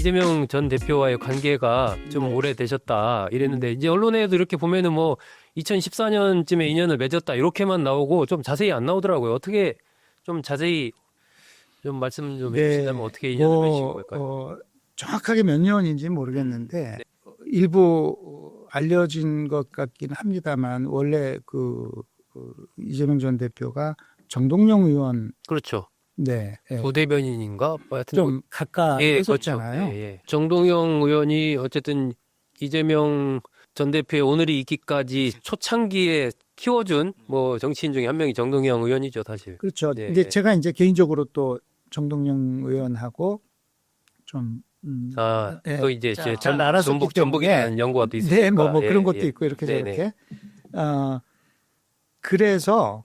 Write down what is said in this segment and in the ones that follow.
이재명 전 대표와의 관계가 좀 오래되셨다 이랬는데 이제 언론에도 이렇게 보면은 뭐 2014년쯤에 인연을 맺었다 이렇게만 나오고 좀 자세히 안 나오더라고요. 어떻게 좀 자세히 좀 말씀 좀 해주신다면 어떻게 인연을 맺으신 걸까요? 정확하게 몇 년인지 모르겠는데 일부 알려진 것 같긴 합니다만 원래 이재명 전 대표가 정동영 의원 그렇죠. 네, 부대변인인가? 뭐 하여튼 좀 가까이 그렇죠. 했었잖아요. 정동영 의원이 어쨌든 이재명 전 대표의 오늘이 있기까지 초창기에 키워준 뭐 정치인 중에 한 명이 정동영 의원이죠, 사실. 그렇죠. 네, 근데 네. 제가 이제 개인적으로 또 정동영 의원하고 좀 또 이제 잘 알았었기 전북에 때문에 대한 연구가 또 있으니까. 네, 뭐 그런 것도 예. 있고 이렇게 네네. 저렇게 그래서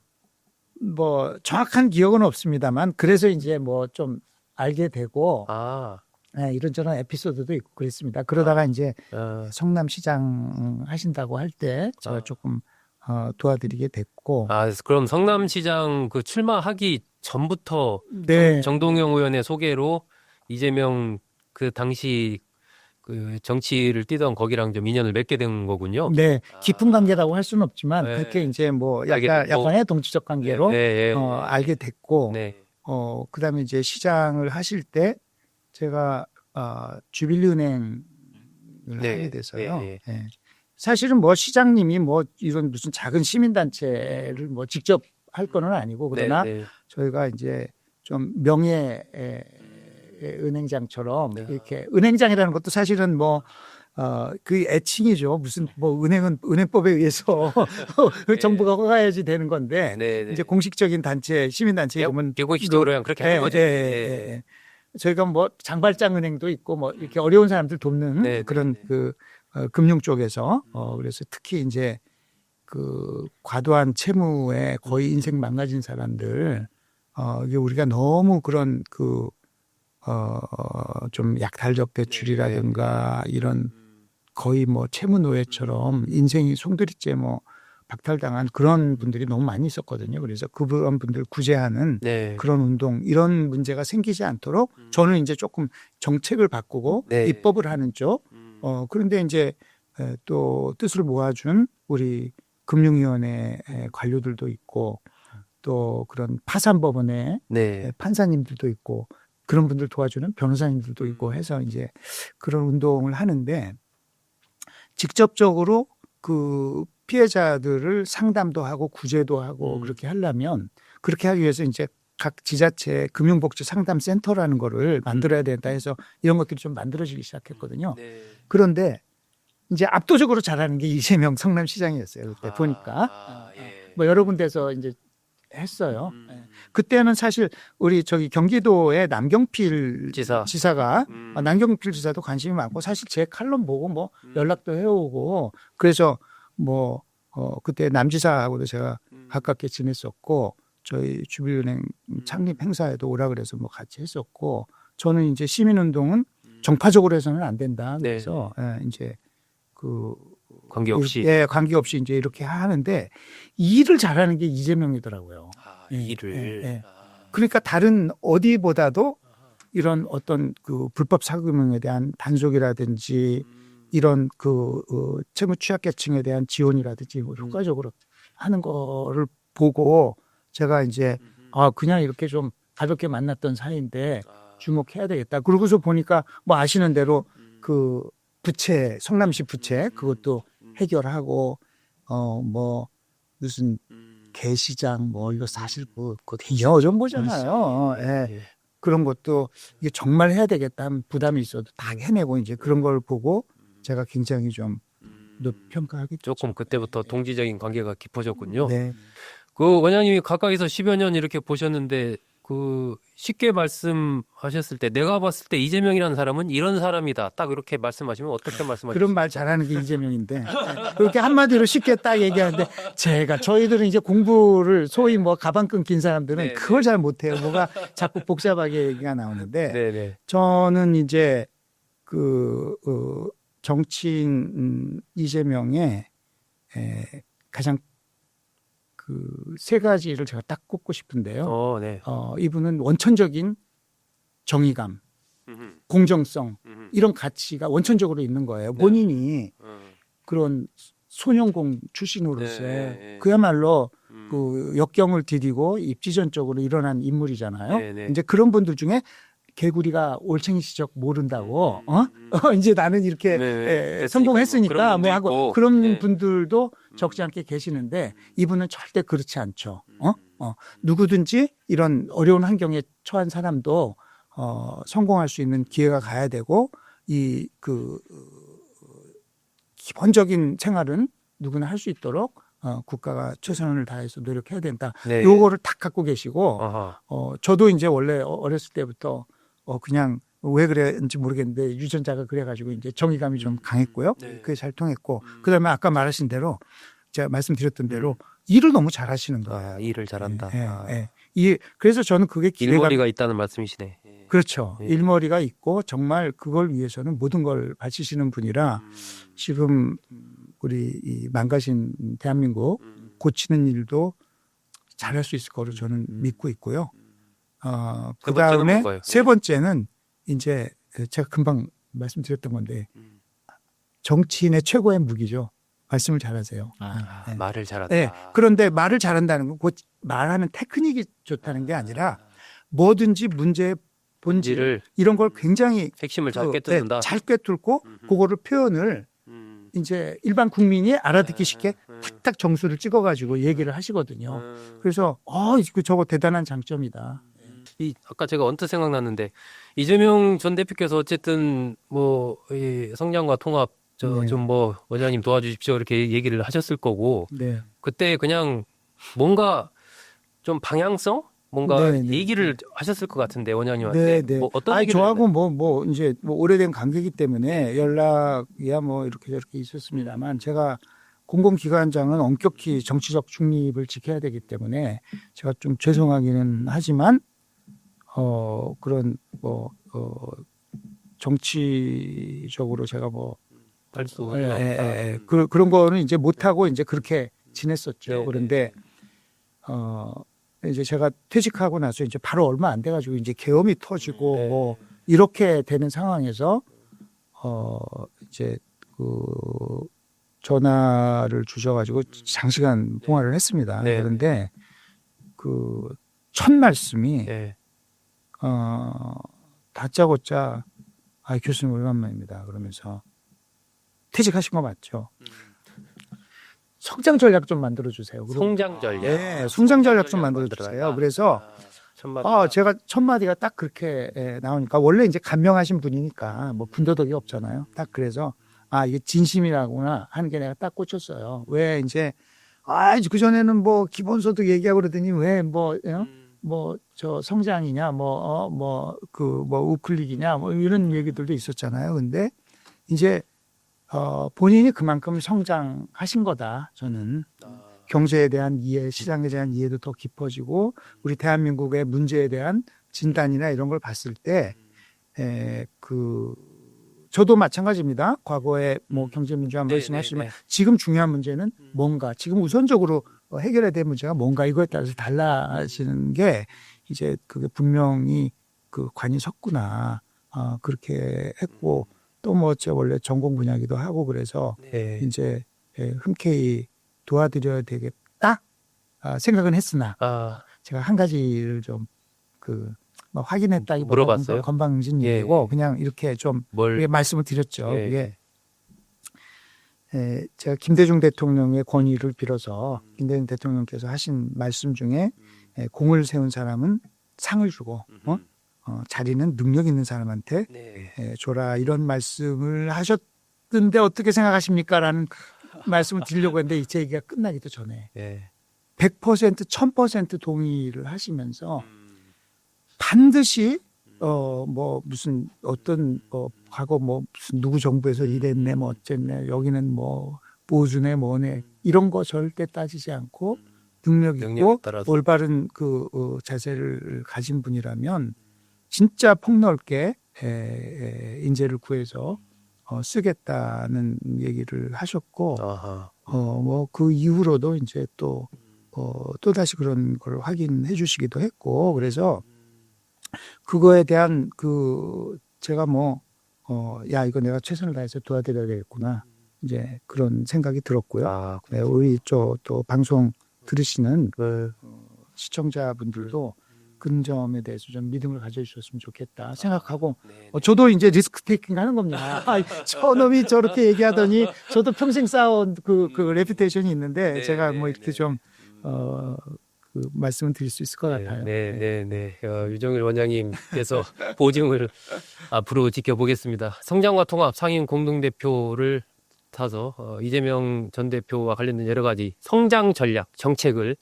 뭐 정확한 기억은 없습니다만 그래서 이제 뭐 좀 알게 되고 이런저런 에피소드도 있고 그랬습니다. 그러다가 이제 성남시장 하신다고 할 때 제가 조금 도와드리게 됐고. 그럼 성남시장 그 출마하기 전부터 네. 정동영 의원의 소개로 이재명 그 당시 그 정치를 뛰던 거기랑 좀 인연을 맺게 된 거군요. 네, 깊은 관계라고 할 수는 없지만 네. 그렇게 이제 뭐 알게 됐고. 약간의 동지적 관계로 네. 알게 됐고. 네. 그다음에 이제 시장을 하실 때 제가 주빌리은행을 하게 돼서요. 예. 예. 사실은 뭐 시장님이 뭐 이런 무슨 작은 시민단체를 뭐 직접 할 거는 아니고 그러나 저희가 이제 좀 명예 은행장처럼 이렇게 은행장이라는 것도 사실은 뭐 그 애칭이죠. 무슨 뭐 은행법에 의해서 정부가 허가해야지 되는 건데 이제 공식적인 단체 시민단체 이러면 비공식적으로 그렇게 하는 거죠. 저희가 뭐 장발장 은행도 있고 뭐 이렇게 어려운 사람들 돕는 그런 금융 쪽에서 그래서 특히 이제 그 과도한 채무에 거의 인생 망가진 사람들 이게 우리가 너무 그런 좀 약탈적 대출이라든가 이런 거의 뭐 채무 노예처럼 인생이 송두리째 뭐 박탈당한 그런 분들이 너무 많이 있었거든요. 그래서 그런 분들 구제하는 그런 운동 이런 문제가 생기지 않도록 저는 이제 조금 정책을 바꾸고 입법을 하는 쪽. 그런데 이제 또 뜻을 모아준 우리 금융위원회 관료들도 있고 또 그런 파산법원의 판사님들도 있고 그런 분들 도와주는 변호사님들도 있고 해서 이제 그런 운동을 하는데 직접적으로 그 피해자들을 상담도 하고 구제도 하고 그렇게 하려면 그렇게 하기 위해서 이제 각 지자체 금융복지 상담센터라는 거를 만들어야 된다 해서 이런 것들이 좀 만들어지기 시작했거든요. 그런데 이제 압도적으로 잘하는 게 이재명 성남시장이었어요. 그때 보니까 뭐 여러 군데서 이제 했어요. 그때는 사실 우리 경기도의 남경필 지사가 남경필 지사도 관심이 많고 사실 제 칼럼 보고 뭐 연락도 해오고 그래서 뭐 그때 남지사하고도 제가 가깝게 지냈었고 저희 주빌은행 창립 행사에도 오라 그래서 뭐 같이 했었고 저는 이제 시민운동은 정파적으로 해서는 안 된다. 그래서 이제 관계없이 이제 이렇게 하는데 일을 잘하는 게 이재명이더라고요. 일을. 그러니까 다른 어디보다도 이런 어떤 불법 사금융에 대한 단속이라든지 이런 채무 취약계층에 대한 지원이라든지 효과적으로 하는 거를 보고 제가 이제 그냥 이렇게 좀 가볍게 만났던 사이인데 주목해야 되겠다. 그러고서 보니까 뭐 아시는 대로 부채, 성남시 부채 그것도 해결하고 뭐 무슨 개시장 뭐 이거 사실 그거 되게 어려운 거잖아요. 그런 것도 이게 정말 해야 되겠다 하면 부담이 있어도 다 해내고 이제 그런 걸 보고 제가 굉장히 좀 평가하게 조금 그때부터 동지적인 관계가 깊어졌군요. 네. 원장님이 가까이서 10여 년 이렇게 보셨는데 쉽게 말씀하셨을 때 내가 봤을 때 이재명이라는 사람은 이런 사람이다. 딱 이렇게 말씀하시면 어떻게 말씀하시죠? 그런 말 잘하는 게 이재명인데 그렇게 한마디로 쉽게 딱 얘기하는데 저희들은 이제 공부를 소위 뭐 가방 끊긴 사람들은 그걸 잘 못해요. 뭐가 자꾸 복잡하게 얘기가 나오는데 저는 이제 정치인 이재명의 가장 세 가지를 제가 딱 꼽고 싶은데요. 이분은 원천적인 정의감, 공정성, 이런 가치가 원천적으로 있는 거예요. 본인이 그런 소년공 출신으로서의 그야말로 그 역경을 디디고 입지전적으로 일어난 인물이잖아요. 이제 그런 분들 중에 개구리가 올챙이 시적 모른다고 이제 나는 이렇게 성공했으니까 뭐 하고 그런 분들도 적지 않게 계시는데 이분은 절대 그렇지 않죠. 누구든지 이런 어려운 환경에 처한 사람도 성공할 수 있는 기회가 가야 되고 이 기본적인 생활은 누구나 할 수 있도록 국가가 최선을 다해서 노력해야 된다. 네. 요거를 딱 갖고 계시고 아하. 저도 이제 원래 어렸을 때부터 그냥 왜 그랬는지 모르겠는데 유전자가 그래가지고 이제 정의감이 좀 강했고요. 그게 잘 통했고 그다음에 아까 말하신 대로 제가 말씀드렸던 대로 일을 너무 잘하시는 거예요. 일을 잘한다. 그래서 저는 그게 기대가 일머리가 있다는 말씀이시네. 그렇죠. 일머리가 있고 정말 그걸 위해서는 모든 걸 바치시는 분이라 지금 우리 이 망가진 대한민국 고치는 일도 잘할 수 있을 거로 저는 믿고 있고요. 그 다음에 세 번째는 이제 제가 금방 말씀드렸던 건데 정치인의 최고의 무기죠. 말씀을 잘하세요. 네. 말을 잘한다. 네. 그런데 말을 잘한다는 건 곧 말하는 테크닉이 좋다는 게 아니라 뭐든지 문제의 본질 이런 걸 굉장히 핵심을 잘 꿰뚫는다. 잘 꿰뚫고 그거를 표현을 이제 일반 국민이 알아듣기 쉽게 탁탁 정수를 찍어가지고 얘기를 하시거든요. 그래서 저거 대단한 장점이다. 아까 제가 언뜻 생각났는데 이재명 전 대표께서 어쨌든 뭐 이 성장과 통합 좀 뭐 원장님 도와주십시오 이렇게 얘기를 하셨을 거고 그때 그냥 뭔가 좀 방향성 뭔가 얘기를 하셨을 것 같은데 원장님한테 뭐 어떤 얘기를 저하고 뭐 이제 뭐 오래된 관계이기 때문에 연락이야 뭐 이렇게 저렇게 있었습니다만 제가 공공기관장은 엄격히 정치적 중립을 지켜야 되기 때문에 제가 좀 죄송하기는 하지만 그런 정치적으로 제가 그런 거는 이제 못하고 이제 그렇게 지냈었죠. 그런데 이제 제가 퇴직하고 나서 이제 바로 얼마 안 돼가지고 이제 계엄이 터지고 뭐 이렇게 되는 상황에서 이제 전화를 주셔가지고 장시간 통화를 했습니다. 그런데 첫 말씀이 다짜고짜 교수님 오랜만입니다. 그러면서 퇴직하신 거 맞죠? 성장 전략 좀 만들어 주세요. 성장 전략. 성장 전략 좀 만들어 주세요. 그래서 제가 첫 마디가 딱 그렇게 나오니까 원래 이제 간명하신 분이니까 뭐 군더더기 없잖아요. 딱 그래서 이게 진심이라구나 하는 게 내가 딱 꽂혔어요. 왜 이제 그 전에는 뭐 기본소득 얘기하고 그러더니 왜 저 성장이냐 우클릭이냐 뭐 이런 얘기들도 있었잖아요. 근데 이제 본인이 그만큼 성장하신 거다. 저는 경제에 대한 이해, 시장에 대한 이해도 더 깊어지고 우리 대한민국의 문제에 대한 진단이나 이런 걸 봤을 때 저도 마찬가지입니다. 과거에 뭐 경제민주화 말씀하시지만 지금 중요한 문제는 뭔가 지금 우선적으로 해결해야 될 문제가 뭔가 이거에 따라서 달라지는 게 이제 그게 분명히 관이 섰구나 그렇게 했고 또 뭐 제가 원래 전공 분야기도 하고 그래서 이제 흔쾌히 도와드려야 되겠다 생각은 했으나 제가 한 가지를 좀 확인했다기보다 물어봤어요? 건방진 얘기고 그냥 이렇게 좀 말씀을 드렸죠. 그게 제가 김대중 대통령의 권위를 빌어서 김대중 대통령께서 하신 말씀 중에 공을 세운 사람은 상을 주고 자리는 능력 있는 사람한테 줘라 이런 말씀을 하셨던데 어떻게 생각하십니까? 라는 말씀을 드리려고 했는데 제 얘기가 끝나기도 전에 100% 1000% 동의를 하시면서 반드시 뭐 무슨 어떤 과거 뭐 무슨 누구 정부에서 이랬네 뭐 어쨌네 여기는 뭐 보수네 뭐네 이런 거 절대 따지지 않고 능력 있고 올바른 자세를 가진 분이라면 진짜 폭넓게 인재를 구해서 쓰겠다는 얘기를 하셨고 뭐 그 이후로도 이제 또 다시 그런 걸 확인해 주시기도 했고 그래서 그거에 대한 제가 뭐 야, 이거 내가 최선을 다해서 도와드려야 되겠구나. 이제 그런 생각이 들었고요. 아, 네, 우리 또 방송 들으시는 네. 시청자분들도 그런 점에 대해서 좀 믿음을 가져주셨으면 좋겠다 생각하고 네, 저도 이제 리스크 테이킹 하는 겁니다. 저놈이 저렇게 얘기하더니 저도 평생 쌓아온 그 레퓨테이션이 있는데 네, 제가 네, 뭐 이렇게 네. 좀 그 말씀을 드릴 수 있을 것 같아요. 네. 유정일 원장님께서 보증을 앞으로 지켜보겠습니다. 성장과 통합 상임 공동대표를 타서 이재명 전 대표와 관련된 여러 가지 성장 전략, 정책을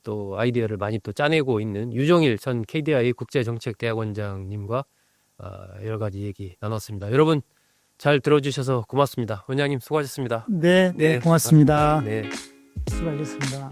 또 아이디어를 많이 또 짜내고 있는 유정일 전 KDI 국제정책대학원장님과 여러 가지 얘기 나눴습니다. 여러분 잘 들어주셔서 고맙습니다. 원장님 수고하셨습니다. 네, 고맙습니다. 네. 수고하셨습니다.